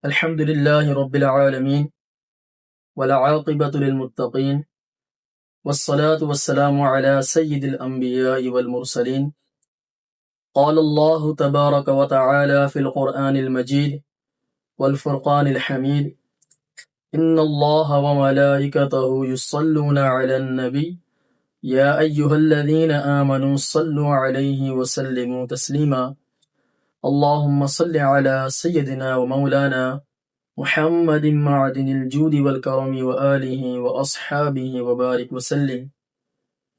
الحمد لله رب العالمين والعاقبة للمتقين والصلاة والسلام على سيد الأنبياء والمرسلين. قال الله تبارك وتعالى في القرآن المجيد والفرقان الحميد: إن الله وملائكته يصلون على النبي يا أيها الذين آمنوا صلوا عليه وسلموا تسليما. اللهم صل على سيدنا ومولانا محمد معدن الجود والكرم وآله وأصحابه وبارك وسلم.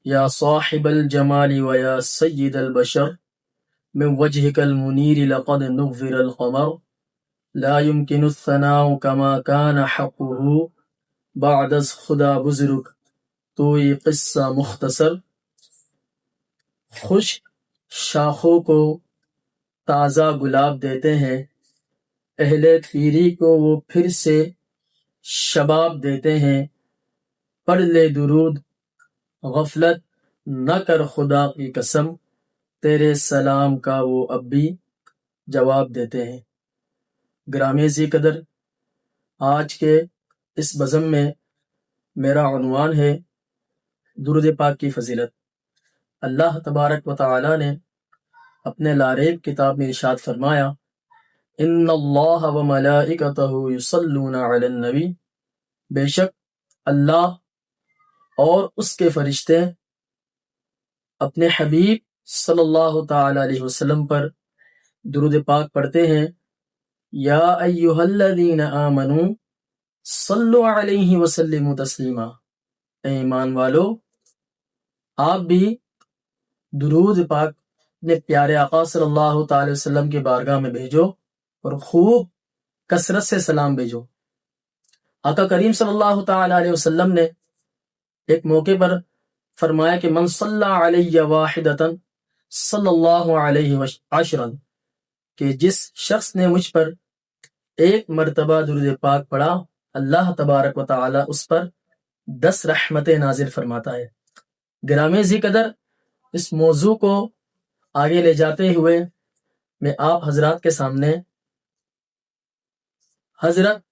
يا صاحب الجمال ويا سيد البشر، من وجهك المنير لقد نغفر القمر، لا يمكن الثناء كما كان حقه بعد از خدا بزرگ توئی قصہ مختصر. خشک شاخوں کو تازہ گلاب دیتے ہیں، اہل پیری کو وہ پھر سے شباب دیتے ہیں. پڑھ لے درود غفلت نہ کر خدا کی قسم، تیرے سلام کا وہ اب بھی جواب دیتے ہیں. گرامی ذی قدر، آج کے اس بزم میں میرا عنوان ہے درود پاک کی فضیلت. اللہ تبارک و تعالی نے اپنے لاریب کتاب میں ارشاد فرمایا: ان اللہ و ملائکتہ یصلون علی النبی، بے شک اللہ اور اس کے فرشتے اپنے حبیب صلی اللہ تعالی علیہ وسلم پر درود پاک پڑھتے ہیں. یا ایہا الذین آمنوا صلوا علیہ وسلموا تسلیما، اے ایمان والو آپ بھی درود پاک اپنے پیارے آقا صلی اللہ تعالی وسلم کی بارگاہ میں بھیجو اور خوب کثرت سے سلام بھیجو. آقا کریم صلی اللہ تعالی علیہ وسلم نے ایک موقع پر فرمایا کہ من صلی علی واحدتا صلی اللہ علیہ عشرا، کہ جس شخص نے مجھ پر ایک مرتبہ درود پاک پڑھا، اللہ تبارک و تعالی اس پر 10 رحمتیں نازل فرماتا ہے. گرامی ذی قدر، اس موضوع کو آگے لے جاتے ہوئے میں آپ حضرات کے سامنے حضرت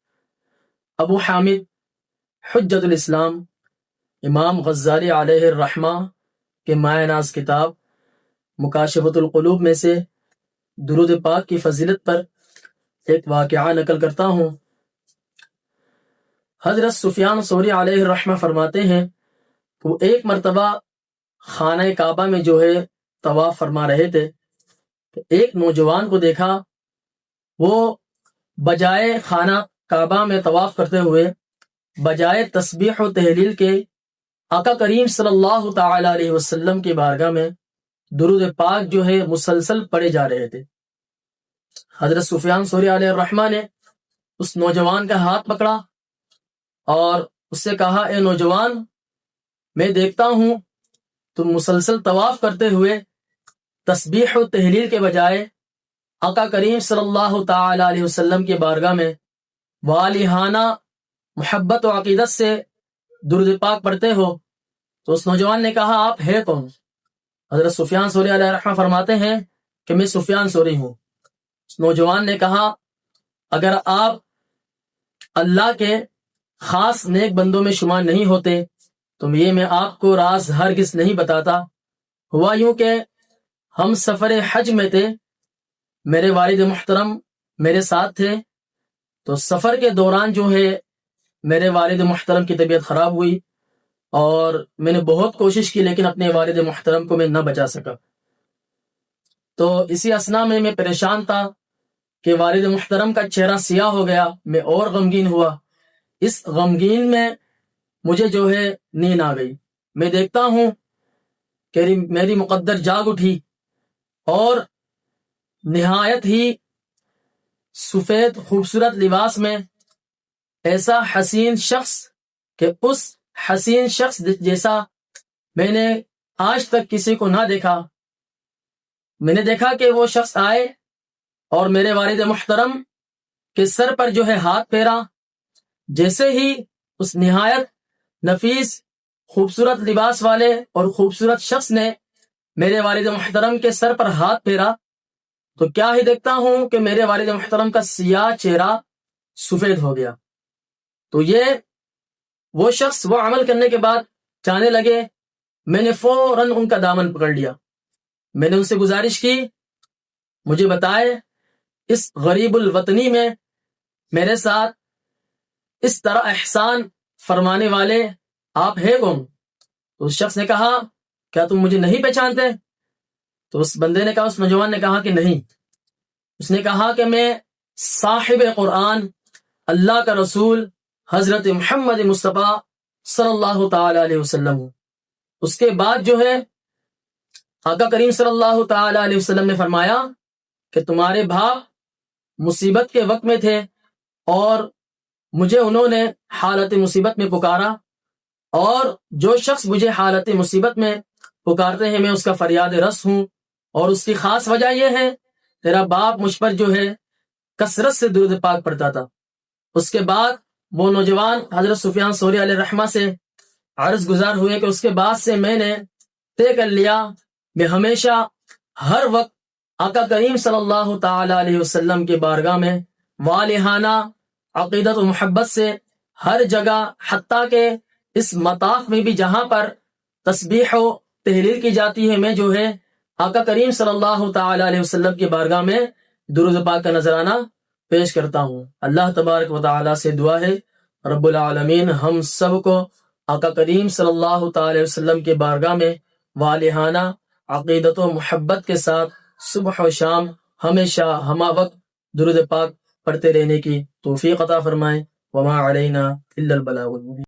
ابو حامد حجت الاسلام امام غزالی علیہ الرحمہ کے مایہ ناز کتاب مکاشفۃ القلوب میں سے درود پاک کی فضیلت پر ایک واقعہ نقل کرتا ہوں. حضرت سفیان ثوری علیہ الرحمہ فرماتے ہیں کہ وہ ایک مرتبہ خانہ کعبہ میں جو ہے طواف فرما رہے تھے کہ ایک نوجوان کو دیکھا، وہ بجائے خانہ کعبہ میں طواف کرتے ہوئے بجائے تسبیح و تہلیل کے آقا کریم صلی اللہ تعالی علیہ وسلم کی بارگاہ میں درود پاک جو ہے مسلسل پڑھے جا رہے تھے. حضرت سفیان ثوری علیہ الرحمہ نے اس نوجوان کا ہاتھ پکڑا اور اس سے کہا: اے نوجوان، میں دیکھتا ہوں تم مسلسل طواف کرتے ہوئے تسبیح و تہلیل کے بجائے آقا کریم صلی اللہ تعالی علیہ وسلم کی بارگاہ میں والہانہ محبت و عقیدت سے درود پاک پڑھتے ہو. تو اس نوجوان نے کہا: آپ ہے کون؟ حضرت سفیان ثوری علیہ الرحمہ فرماتے ہیں کہ میں سفیان ثوری ہوں. اس نوجوان نے کہا: اگر آپ اللہ کے خاص نیک بندوں میں شمار نہیں ہوتے تو یہ میں آپ کو راز ہرگز نہیں بتاتا. ہوا یوں کہ ہم سفر حج میں تھے، میرے والد محترم میرے ساتھ تھے. تو سفر کے دوران جو ہے میرے والد محترم کی طبیعت خراب ہوئی اور میں نے بہت کوشش کی، لیکن اپنے والد محترم کو میں نہ بچا سکا. تو اسی اثنا میں پریشان تھا کہ والد محترم کا چہرہ سیاہ ہو گیا. میں اور غمگین ہوا. اس غمگین میں مجھے جو ہے نیند آ گئی. میں دیکھتا ہوں کہ میری مقدر جاگ اٹھی اور نہایت ہی سفید خوبصورت لباس میں ایسا حسین شخص کہ اس حسین شخص جیسا میں نے آج تک کسی کو نہ دیکھا. میں نے دیکھا کہ وہ شخص آئے اور میرے والد محترم کے سر پر جو ہے ہاتھ پھیرا. جیسے ہی اس نہایت نفیس خوبصورت لباس والے اور خوبصورت شخص نے میرے والد محترم کے سر پر ہاتھ پھیرا تو کیا ہی دیکھتا ہوں کہ میرے والد محترم کا سیاہ چہرہ سفید ہو گیا۔ تو یہ وہ شخص وہ عمل کرنے کے بعد چاہنے لگے، میں نے فوراً ان کا دامن پکڑ لیا، میں نے ان سے گزارش کی مجھے بتائے اس غریب الوطنی میں میرے ساتھ اس طرح احسان فرمانے والے آپ ہیں کون؟ تو اس شخص نے کہا کیا تم مجھے نہیں پہچانتے؟ تو اس بندے نے کہا، اس نوجوان نے کہا کہ نہیں۔ اس نے کہا کہ میں صاحب قرآن، اللہ کا رسول حضرت محمد مصطفیٰ صلی اللہ تعالی علیہ وسلم ہوں۔ اس کے بعد جو ہے آقا کریم صلی اللہ تعالی علیہ وسلم نے فرمایا کہ تمہارے باپ مصیبت کے وقت میں تھے اور مجھے انہوں نے حالت مصیبت میں پکارا، اور جو شخص مجھے حالت مصیبت میں پکارتے ہیں میں اس کا فریاد رس ہوں، اور اس کی خاص وجہ یہ ہے تیرا باپ مجھ پر جو ہے کثرت سے درود پاک پڑھتا تھا۔ اس کے بعد وہ نوجوان حضرت سفیان ثوری علیہ الرحمہ سے عرض گزار ہوئے کہ اس کے بعد سے میں نے طے کر لیا میں ہمیشہ ہر وقت آقا کریم صلی اللہ تعالی علیہ وسلم کے بارگاہ میں والہانہ عقیدت و محبت سے ہر جگہ، حتیٰ کہ اس مطاف میں بھی جہاں پر تسبیح و تحلیل کی جاتی ہے، میں جو ہے آقا کریم صلی اللہ تعالی علیہ وسلم کی بارگاہ میں درود پاک کا نذرانہ پیش کرتا ہوں۔ اللہ تبارک و تعالی سے دعا ہے رب العالمین ہم سب کو آقا کریم صلی اللہ تعالی علیہ وسلم کے بارگاہ میں والہانہ عقیدت و محبت کے ساتھ صبح و شام ہمیشہ ہمہ وقت درود پاک پڑھتے رہنے کی توفیق عطا فرمائے۔ وما علینا الا البلاغ المبین۔